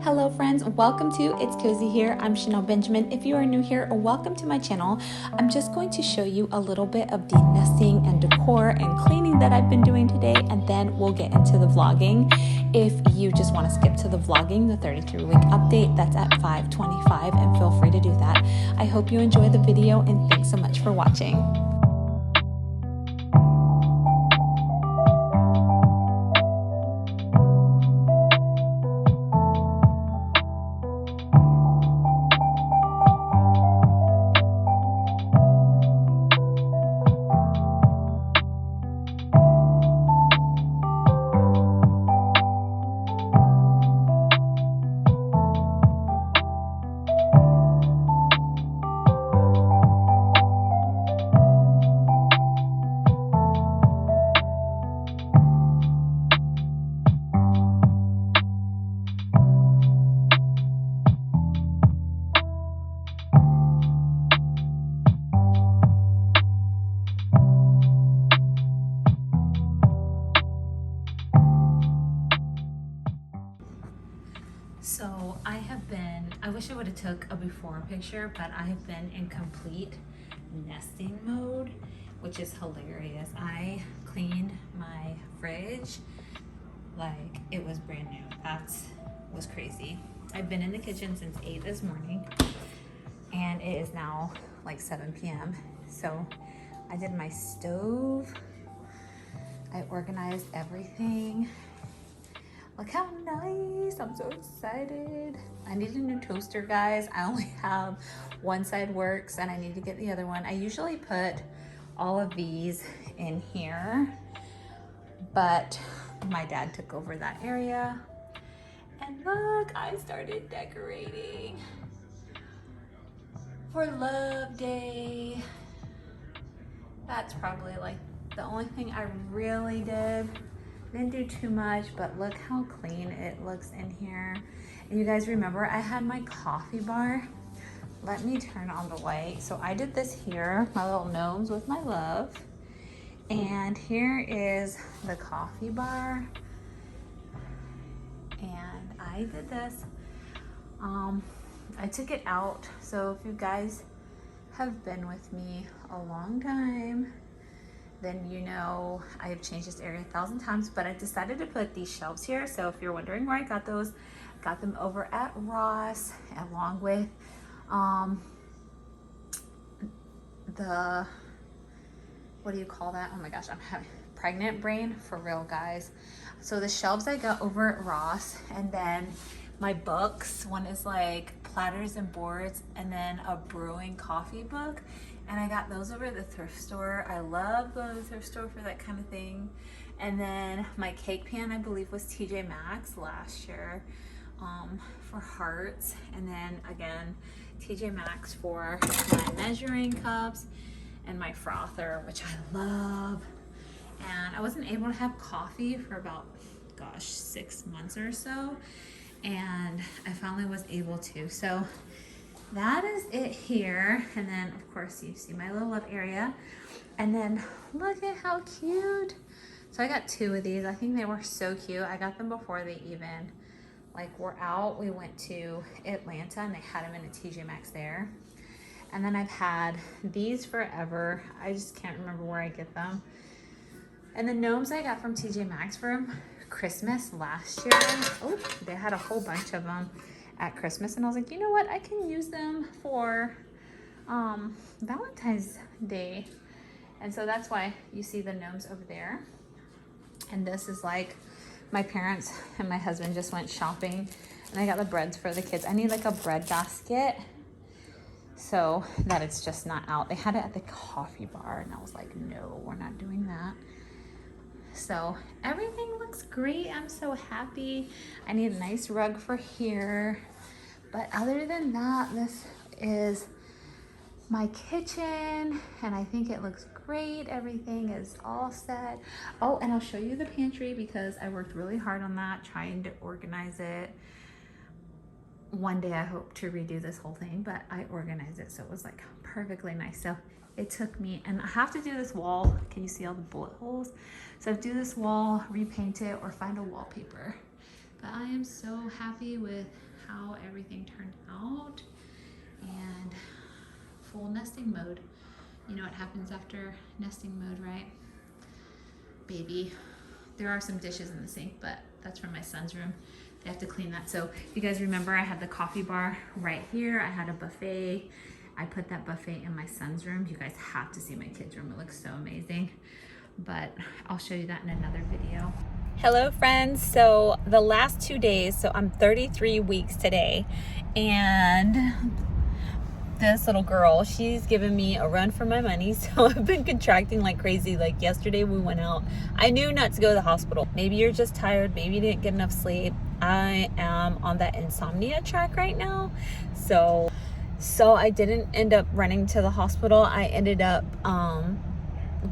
Hello friends, welcome to It's Cozy here. I'm Chanel Benjamin. If you are new here, welcome to my channel. I'm just going to show you a little bit of de-nesting and decor and cleaning that I've been doing today, and then we'll get into the vlogging. If you just want to skip to the vlogging, the 33-week update, that's at 5:25, and feel free to do that. I hope you enjoy the video and thanks so much for watching. So I wish I would have took a before picture, but I have been in complete nesting mode, which is hilarious. I cleaned my fridge like it was brand new. That was crazy. I've been in the kitchen since 8 this morning and it is now like 7 p.m. So I did my stove. I organized everything. Look how nice, I'm so excited. I need a new toaster, guys. I only have one side works and I need to get the other one. I usually put all of these in here, but my dad took over that area. And look, I started decorating for Love Day. That's probably like the only thing I really did. Didn't do too much, but look how clean it looks in here. And you guys remember I had my coffee bar. Let me turn on the light. So I did this here, my little gnomes with my love. And here is the coffee bar. And I did this. I took it out. So if you guys have been with me a long time, then you know I have changed this area 1,000 times, but I decided to put these shelves here. So if you're wondering where I got those, got them over at Ross, along with the, what do you call that? Oh my gosh, I'm having pregnant brain for real, guys. So the shelves I got over at Ross, and then my books, one is like platters and boards, and then a brewing coffee book. And I got those over at the thrift store. I love going to the thrift store for that kind of thing. And then my cake pan, I believe, was TJ Maxx last year for hearts. And then again, TJ Maxx for my measuring cups and my frother, which I love. And I wasn't able to have coffee for about, gosh, 6 months or so. And I finally was able to. So that is it here. And then of course you see my little love area. And then look at how cute. So I got 2 of these. I think they were so cute. I got them before they even like were out. We went to Atlanta and they had them in a TJ Maxx there. And then I've had these forever. I just can't remember where I get them. And the gnomes I got from TJ Maxx for Christmas last year. Oh, they had a whole bunch of them at Christmas, and I was like, you know what, I can use them for Valentine's Day. And so that's why you see the gnomes over there. And this is like my parents and my husband just went shopping, and I got the breads for the kids. I need like a bread basket so that it's just not out. They had it at the coffee bar, and I was like, no, we're not doing that. So everything looks great. I'm so happy. I need a nice rug for here. But other than that, this is my kitchen, and I think it looks great. Everything is all set. Oh, and I'll show you the pantry because I worked really hard on that, trying to organize it. One day I hope to redo this whole thing, but I organized it so it was like perfectly nice. So it took me, and I have to do this wall. Can you see all the bullet holes? So I have to do this wall, repaint it, or find a wallpaper. But I am so happy with how everything turned out, and full nesting mode. You know what happens after nesting mode, right? Baby, there are some dishes in the sink, but that's from my son's room. They have to clean that. So you guys remember I had the coffee bar right here. I had a buffet. I put that buffet in my son's room. You guys have to see my kids' room. It looks so amazing, but I'll show you that in another video. Hello friends, so the last 2 days, so I'm 33 weeks today, and this little girl, she's given me a run for my money. So I've been contracting like crazy. Like yesterday we went out. I knew not to go to the hospital. Maybe you're just tired, maybe you didn't get enough sleep. I am on that insomnia track right now. So I didn't end up running to the hospital. I ended up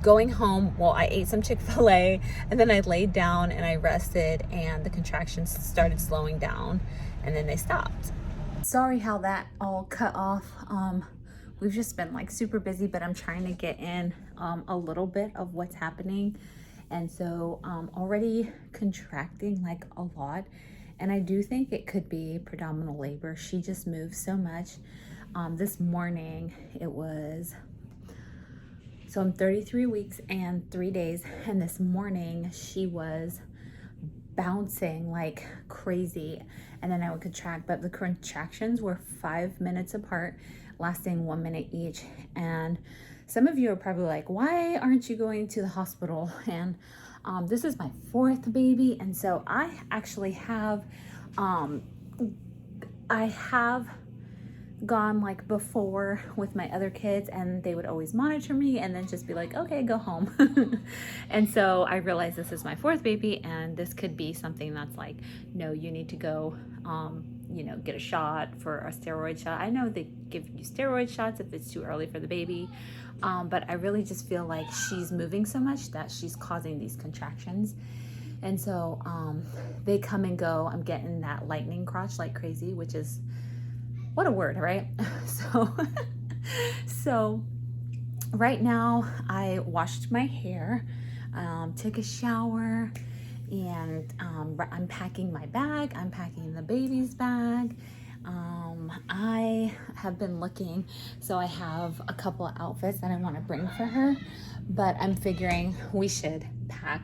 going home. Well, I ate some Chick-fil-A, and then I laid down and I rested, and the contractions started slowing down, and then they stopped. Sorry how that all cut off. We've just been like super busy, but I'm trying to get in a little bit of what's happening. And so already contracting like a lot, and I do think it could be predominant labor. She just moves so much. This morning it was, so I'm 33 weeks and 3 days, and this morning she was bouncing like crazy, and then I would contract, but the contractions were 5 minutes apart, lasting 1 minute each. And some of you are probably like, why aren't you going to the hospital? And this is my 4th baby, and so I actually have gone like before with my other kids, and they would always monitor me and then just be like, okay, go home. And so I realized this is my 4th baby, and this could be something that's like, no, you need to go get a shot for a steroid shot. I know they give you steroid shots if it's too early for the baby, but I really just feel like she's moving so much that she's causing these contractions. And so they come and go. I'm getting that lightning crotch like crazy, which is, what a word, right? So right now I washed my hair, took a shower, and I'm packing my bag. I'm packing the baby's bag. I have been looking, so I have a couple of outfits that I want to bring for her, but I'm figuring we should pack,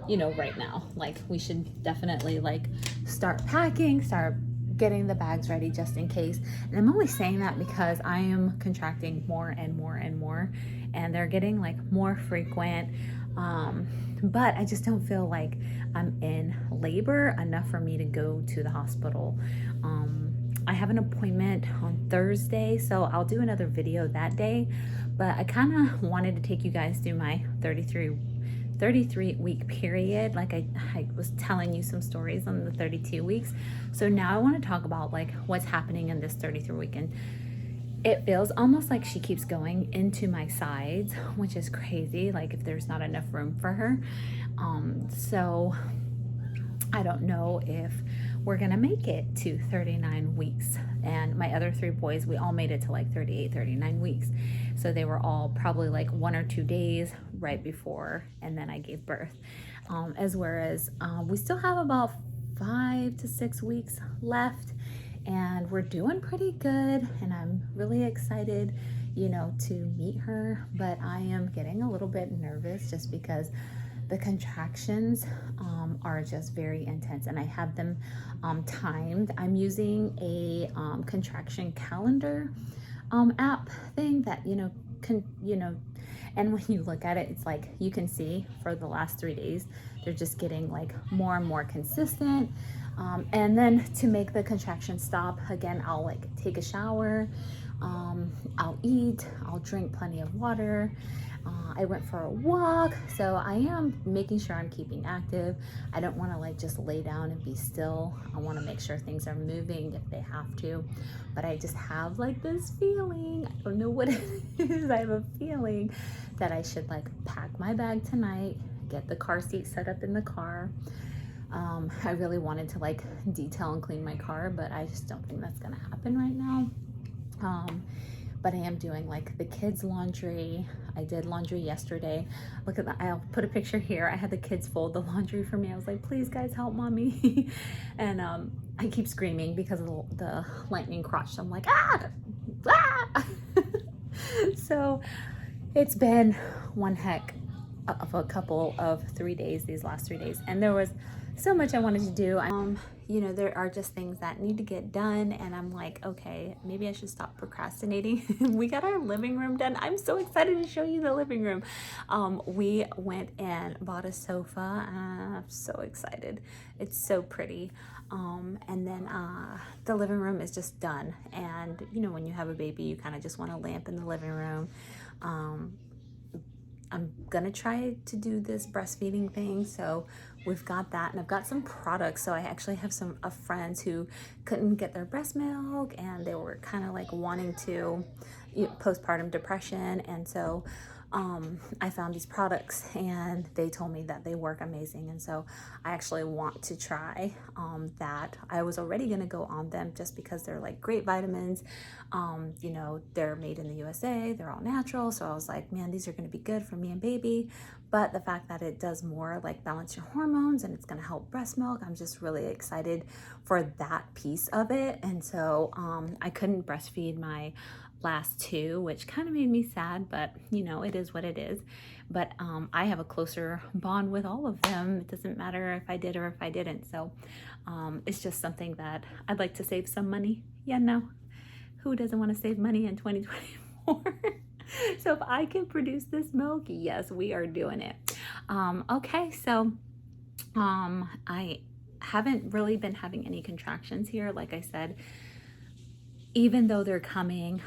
right now. Like, we should definitely like start packing, start getting the bags ready just in case. And I'm only saying that because I am contracting more and more and more, and they're getting like more frequent. But I just don't feel like I'm in labor enough for me to go to the hospital. I have an appointment on Thursday, so I'll do another video that day, but I kind of wanted to take you guys through my 33 week period. Like I was telling you some stories on the 32 weeks. So now I want to talk about like what's happening in this 33 week. And it feels almost like she keeps going into my sides, which is crazy. Like if there's not enough room for her. So I don't know if we're gonna make it to 39 weeks. And my other 3 boys, we all made it to like 38, 39 weeks. So they were all probably like 1 or 2 days right before, and then I gave birth. Whereas we still have about 5 to 6 weeks left, and we're doing pretty good, and I'm really excited, to meet her. But I am getting a little bit nervous just because the contractions are just very intense, and I have them timed. I'm using a contraction calendar app thing that and when you look at it, it's like you can see for the last 3 days they're just getting like more and more consistent. And then to make the contraction stop, again, I'll like take a shower, I'll eat, I'll drink plenty of water. I went for a walk, so I am making sure I'm keeping active. I don't want to like just lay down and be still. I want to make sure things are moving if they have to, but I just have like this feeling, I don't know what it is, I have a feeling that I should like pack my bag tonight, get the car seat set up in the car. I really wanted to like detail and clean my car, but I just don't think that's gonna happen right now. but I am doing like the kids laundry. I did laundry yesterday. Look at that. I'll put a picture here. I had the kids fold the laundry for me. I was like, please guys, help mommy. And I keep screaming because of the lightning crotch. So I'm like, ah. So it's been one heck of a couple of 3 days, these last 3 days, and there was so much I wanted to do. You know, there are just things that need to get done, and I'm like, okay, maybe I should stop procrastinating. We got our living room done. I'm so excited to show you the living room. We went and bought a sofa, and I'm so excited. It's so pretty. And then the living room is just done, and you know, when you have a baby, you kind of just want a lamp in the living room. I'm gonna try to do this breastfeeding thing, so we've got that, and I've got some products. So I actually have some friends who couldn't get their breast milk, and they were kind of like wanting to, you know, postpartum depression, and so I found these products, and they told me that they work amazing, and so I actually want to try that. I was already gonna go on them just because they're like great vitamins. You know, they're made in the USA, they're all natural, so I was like, man, these are gonna be good for me and baby. But the fact that it does more like balance your hormones and it's gonna help breast milk, I'm just really excited for that piece of it. And so I couldn't breastfeed my last two, which kind of made me sad, but you know, it is what it is. But I have a closer bond with all of them. It doesn't matter if I did or if I didn't. So it's just something that I'd like to save some money. Yeah, no, who doesn't want to save money in 2024? So if I can produce this milk, yes, we are doing it. Okay, so I haven't really been having any contractions here. Like I said, even though they're coming,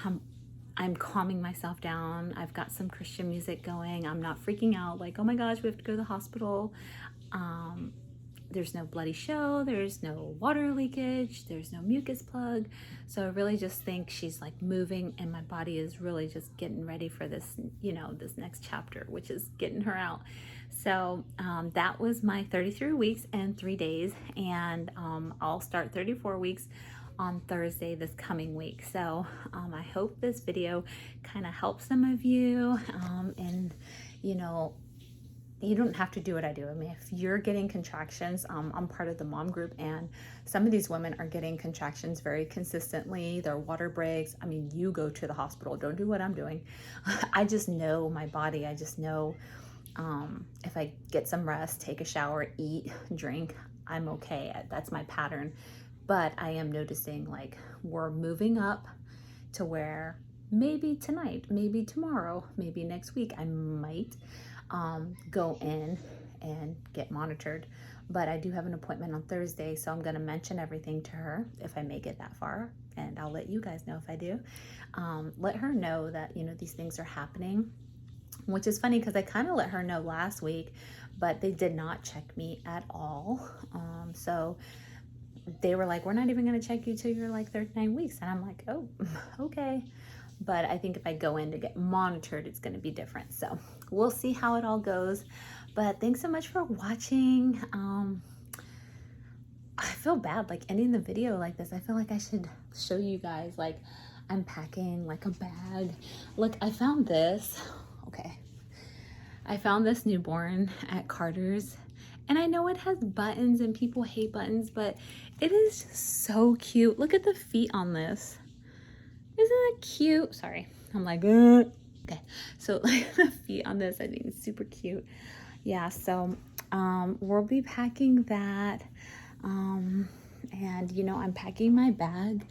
I'm calming myself down. I've got some Christian music going. I'm not freaking out like, oh my gosh, we have to go to the hospital. There's no bloody show, there's no water leakage, there's no mucus plug. So I really just think she's like moving, and my body is really just getting ready for this, you know, this next chapter, which is getting her out. So that was my 33 weeks and 3 days, and I'll start 34 weeks on Thursday this coming week. So I hope this video kind of helps some of you, and you know, you don't have to do what I do. I mean, if you're getting contractions, I'm part of the mom group, and some of these women are getting contractions very consistently. Their water breaks. I mean, you go to the hospital. Don't do what I'm doing. I just know my body. I just know if I get some rest, take a shower, eat, drink, I'm okay. That's my pattern. But I am noticing like we're moving up to where maybe tonight, maybe tomorrow, maybe next week, I might go in and get monitored. But I do have an appointment on Thursday, so I'm going to mention everything to her if I make it that far, and I'll let you guys know if I do. Let her know that, you know, these things are happening, which is funny because I kind of let her know last week, but they did not check me at all. So they were like, we're not even going to check you till you're like 39 weeks. And I'm like, oh, okay. But I think if I go in to get monitored, it's going to be different. So we'll see how it all goes. But thanks so much for watching. I feel bad like ending the video like this. I feel like I should show you guys like I'm packing like a bag. Look, I found this. Okay. I found this newborn at Carter's. And I know it has buttons and people hate buttons, but it is just so cute. Look at the feet on this. Isn't that cute? Sorry, I'm like, ugh. Okay. So like the feet on this, I think is super cute. Yeah, so we'll be packing that. And you know, I'm packing my bag.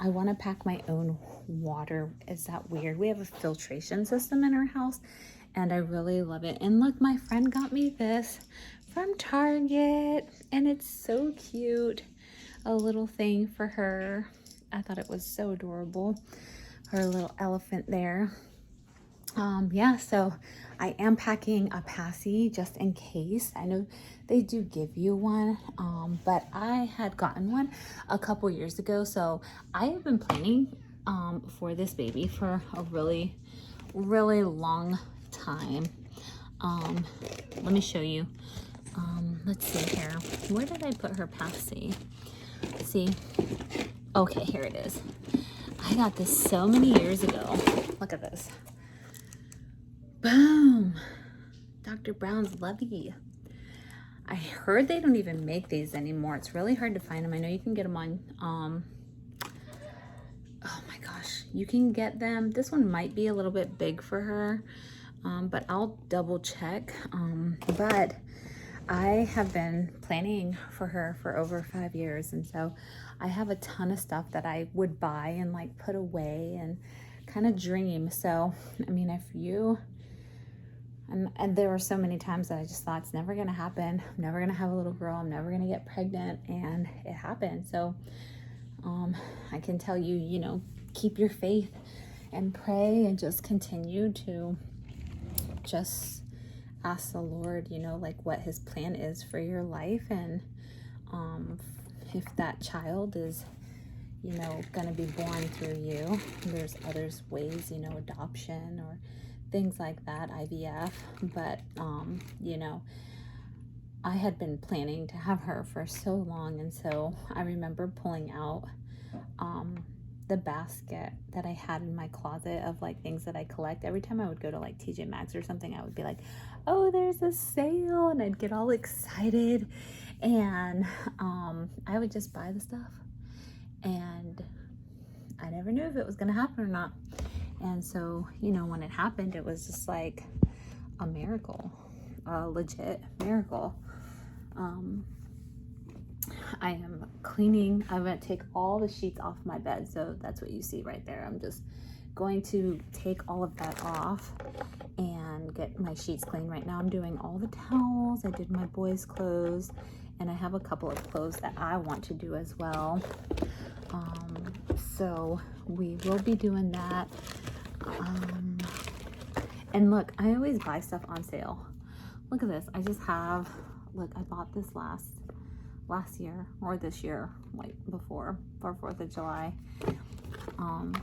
I want to pack my own water. Is that weird? We have a filtration system in our house, and I really love it. And look, my friend got me this from Target, and it's so cute. A little thing for her. I thought it was so adorable. Her little elephant there. Yeah, so I am packing a passy just in case. I know they do give you one, but I had gotten one a couple years ago, so I have been planning for this baby for a really, really long time. Let me show you. Let's see here. Where did I put her passy? See? Okay, here it is. I got this so many years ago. Look at this. Boom. Dr. Brown's Lovey. I heard they don't even make these anymore. It's really hard to find them. I know you can get them on, oh my gosh, you can get them. This one might be a little bit big for her, but I'll double check. But I have been planning for her for over 5 years, and so I have a ton of stuff that I would buy and like put away and kind of dream. So, I mean, if you, and there were so many times that I just thought it's never gonna happen. I'm never gonna have a little girl. I'm never gonna get pregnant, and it happened. So I can tell you, you know, keep your faith and pray and just continue to just ask the Lord, you know, like what his plan is for your life. And if that child is, you know, gonna be born through you, there's others ways, you know, adoption or things like that, IVF. But you know, I had been planning to have her for so long, and so I remember pulling out the basket that I had in my closet of like things that I collect. Every time I would go to like TJ Maxx or something, I would be like, oh, there's a sale, and I'd get all excited, and I would just buy the stuff, and I never knew if it was gonna happen or not. And so, you know, when it happened, it was just like a miracle, a legit miracle. I am cleaning. I'm going to take all the sheets off my bed. So that's what you see right there. I'm just going to take all of that off and get my sheets clean. Right now I'm doing all the towels. I did my boys' clothes, and I have a couple of clothes that I want to do as well. So we will be doing that. And look, I always buy stuff on sale. Look at this. I just have, look, I bought this last year, or this year, like before, for 4th of July. I'm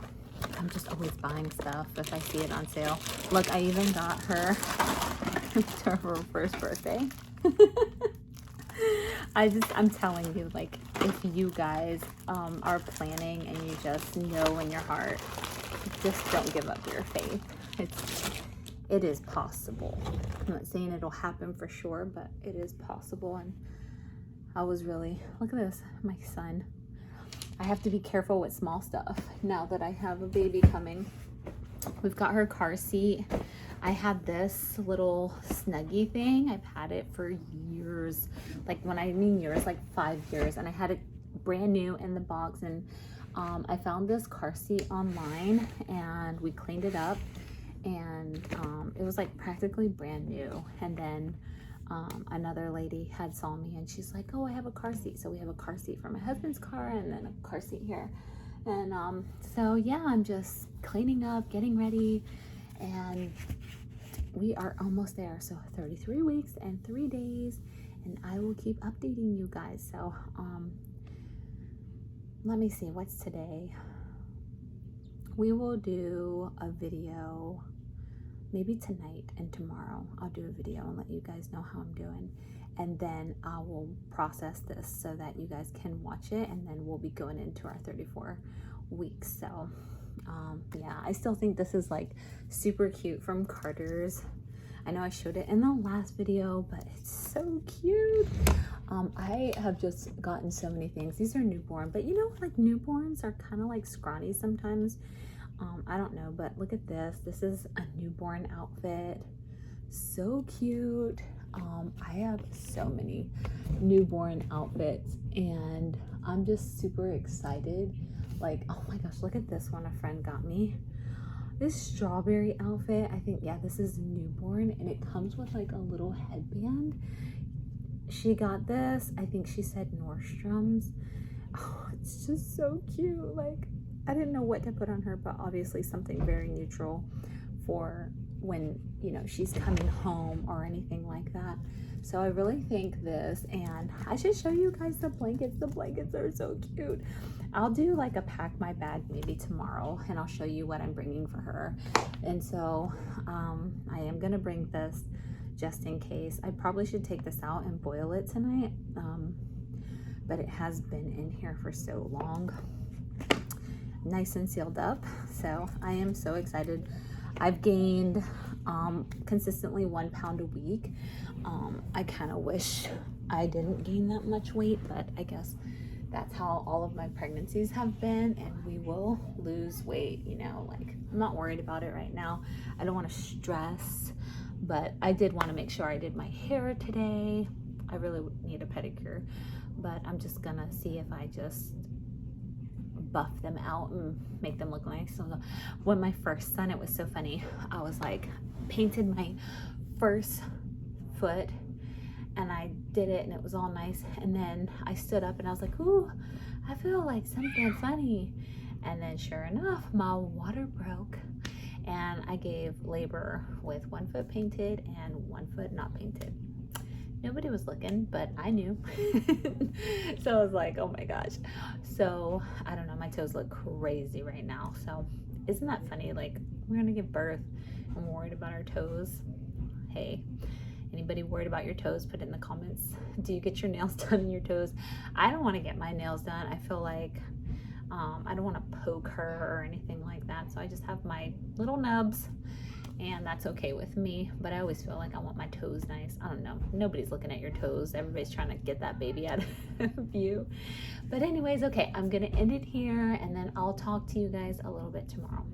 just always buying stuff if I see it on sale. Look, I even got her to her first birthday. I'm telling you, like, if you guys are planning and you just know in your heart, just don't give up your faith. It is possible. I'm not saying it'll happen for sure, but it is possible. And I was really, look at this, my son. I have to be careful with small stuff now that I have a baby coming. We've got her car seat. I had this little Snuggie thing. I've had it for years. Like, when I mean years, like 5 years. And I had it brand new in the box. And I found this car seat online, and we cleaned it up. And it was like practically brand new. And then another lady had saw me, and she's like, oh, I have a car seat. So we have a car seat for my husband's car, and then a car seat here. And so yeah, I'm just cleaning up, getting ready, and we are almost there. So 33 weeks and 3 days, and I will keep updating you guys. So let me see, what's today? We will do a video maybe tonight, and tomorrow I'll do a video and let you guys know how I'm doing. And then I will process this so that you guys can watch it, and then we'll be going into our 34 weeks. So yeah, I still think this is like super cute from Carter's. I know I showed it in the last video, but it's so cute. I have just gotten so many things. These are newborn, but you know, like newborns are kind of like scrawny sometimes. I don't know, but look at this. This is a newborn outfit. So cute. I have so many newborn outfits, and I'm just super excited. Like, oh my gosh, look at this one a friend got me. This strawberry outfit, I think, yeah, this is newborn, and it comes with like a little headband. She got this, I think she said Nordstrom's. Oh, it's just so cute. Like, I didn't know what to put on her, but obviously something very neutral for when, you know, she's coming home or anything like that. So I really think this, and I should show you guys the blankets. The blankets are so cute. I'll do like a pack my bag maybe tomorrow, and I'll show you what I'm bringing for her. And so I am gonna bring this just in case. I probably should take this out and boil it tonight, but it has been in here for so long. nice and sealed up. So I am so excited. I've gained consistently 1 pound a week. I kind of wish I didn't gain that much weight, but I guess that's how all of my pregnancies have been, and we will lose weight, you know, like I'm not worried about it right now. I don't want to stress, but I did want to make sure I did my hair today. I really need a pedicure, but I'm just gonna see if I just buff them out and make them look nice. So when my first son, it was so funny. I was like, painted my first foot and I did it and it was all nice. And then I stood up and I was like, ooh, I feel like something funny. And then sure enough, my water broke and I gave labor with 1 foot painted and 1 foot not painted. Nobody was looking, but I knew. So I was like, oh my gosh. So I don't know, my toes look crazy right now. So isn't that funny? Like, we're gonna give birth and we're worried about our toes. Hey, anybody worried about your toes, put it in the comments. Do you get your nails done in your toes? I don't want to get my nails done. I feel like I don't want to poke her or anything like that. So I just have my little nubs and that's okay with me. But I always feel like I want my toes nice. I don't know. Nobody's looking at your toes. Everybody's trying to get that baby out of view. But anyways, okay, I'm going to end it here and then I'll talk to you guys a little bit tomorrow.